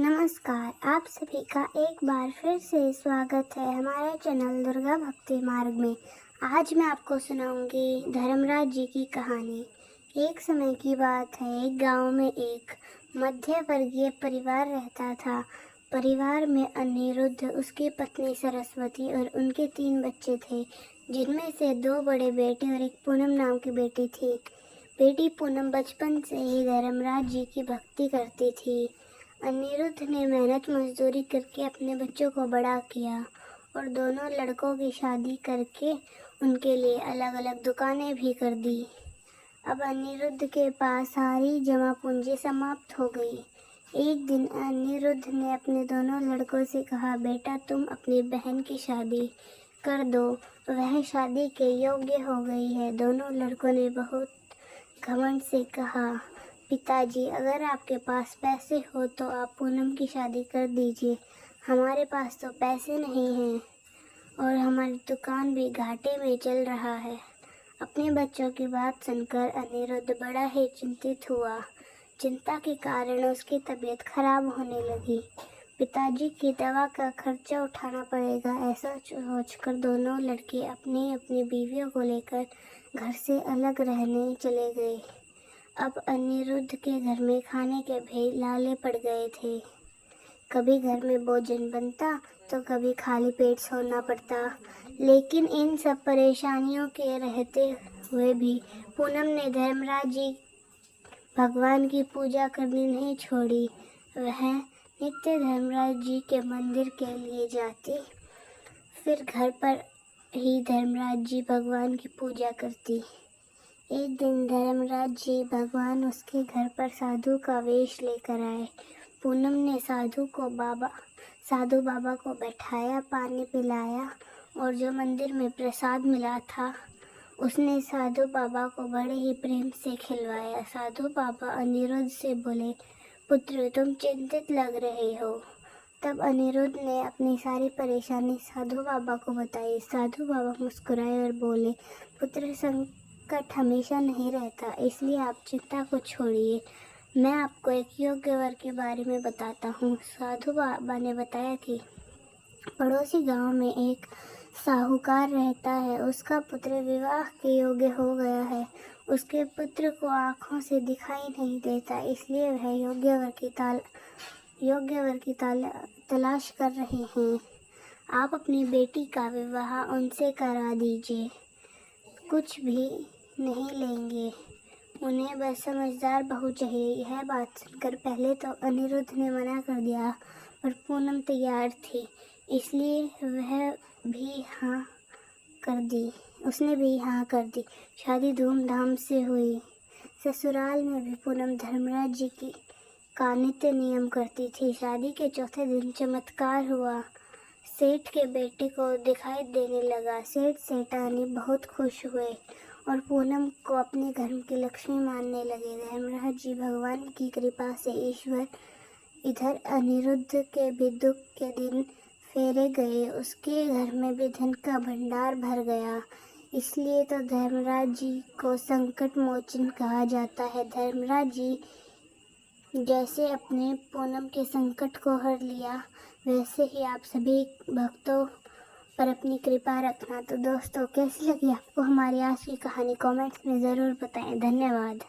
नमस्कार, आप सभी का एक बार फिर से स्वागत है हमारे चैनल दुर्गा भक्ति मार्ग में। आज मैं आपको सुनाऊंगी धर्मराज जी की कहानी। एक समय की बात है, एक गांव में एक मध्य वर्गीय परिवार रहता था। परिवार में अनिरुद्ध, उसकी पत्नी सरस्वती और उनके 3 बच्चे थे, जिनमें से 2 बड़े बेटे और एक पूनम नाम की बेटी थी। बेटी पूनम बचपन से ही धर्मराज जी की भक्ति करती थी। अनिरुद्ध ने मेहनत मजदूरी करके अपने बच्चों को बड़ा किया और दोनों लड़कों की शादी करके उनके लिए अलग अलग दुकानें भी कर दी। अब अनिरुद्ध के पास सारी जमा पूंजी समाप्त हो गई। एक दिन अनिरुद्ध ने अपने दोनों लड़कों से कहा, बेटा तुम अपनी बहन की शादी कर दो, वह शादी के योग्य हो गई है। दोनों लड़कों ने बहुत घमंड से कहा, पिताजी अगर आपके पास पैसे हो तो आप पूनम की शादी कर दीजिए। हमारे पास तो पैसे नहीं हैं और हमारी दुकान भी घाटे में चल रहा है। अपने बच्चों की बात सुनकर अनिरुद्ध बड़ा ही चिंतित हुआ। चिंता के कारण उसकी तबीयत खराब होने लगी। पिताजी की दवा का खर्चा उठाना पड़ेगा, ऐसा सोचकर दोनों लड़के अपनी अपनी बीवियों को लेकर घर से अलग रहने चले गए। अब अनिरुद्ध के घर में खाने के भी लाले पड़ गए थे। कभी घर में भोजन बनता तो कभी खाली पेट सोना पड़ता। लेकिन इन सब परेशानियों के रहते हुए भी पूनम ने धर्मराज जी भगवान की पूजा करनी नहीं छोड़ी। वह नित्य धर्मराज जी के मंदिर के लिए जाती, फिर घर पर ही धर्मराज जी भगवान की पूजा करती। एक दिन धर्मराज जी भगवान उसके घर पर साधु का वेश लेकर आए। पूनम ने साधु बाबा को बैठाया, पानी पिलाया और जो मंदिर में प्रसाद मिला था उसने साधु बाबा को बड़े ही प्रेम से खिलवाया। साधु बाबा अनिरुद्ध से बोले, पुत्र तुम चिंतित लग रहे हो। तब अनिरुद्ध ने अपनी सारी परेशानी साधु बाबा को बताई। साधु बाबा मुस्कुराए और बोले, पुत्र संकट हमेशा नहीं रहता, इसलिए आप चिंता को छोड़िए। मैं आपको एक योग्य वर के बारे में बताता हूँ। साधु बाबा ने बताया कि पड़ोसी गांव में एक साहूकार रहता है। उसका पुत्र विवाह के योग्य हो गया है। उसके पुत्र को आँखों से दिखाई नहीं देता, इसलिए वह योग्य वर की तलाश कर रहे हैं। आप अपनी बेटी का विवाह उनसे करा दीजिए, कुछ भी नहीं लेंगे, उन्हें बस समझदार बहू चाहिए। यह बात सुनकर पहले तो अनिरुद्ध ने मना कर दिया, पर पूनम तैयार थी, इसलिए उसने भी हाँ कर दी। शादी धूमधाम से हुई। ससुराल में भी पूनम धर्मराज जी का नित्य नियम करती थी। शादी के चौथे दिन चमत्कार हुआ। सेठ के बेटे को दिखाई देने लगा। सेठ सेठानी बहुत खुश हुए और पूनम को अपने घर की लक्ष्मी मानने लगे। धर्मराज जी भगवान की कृपा से ईश्वर इधर अनिरुद्ध के भी दुख के दिन फेरे गए। उसके घर में भी धन का भंडार भर गया। इसलिए तो धर्मराज जी को संकट मोचन कहा जाता है। धर्मराज जी जैसे अपने पूनम के संकट को हर लिया, वैसे ही आप सभी भक्तों पर अपनी कृपा रखना। तो दोस्तों, कैसी लगी आपको हमारी आज की कहानी? कमेंट्स में ज़रूर बताएं। धन्यवाद।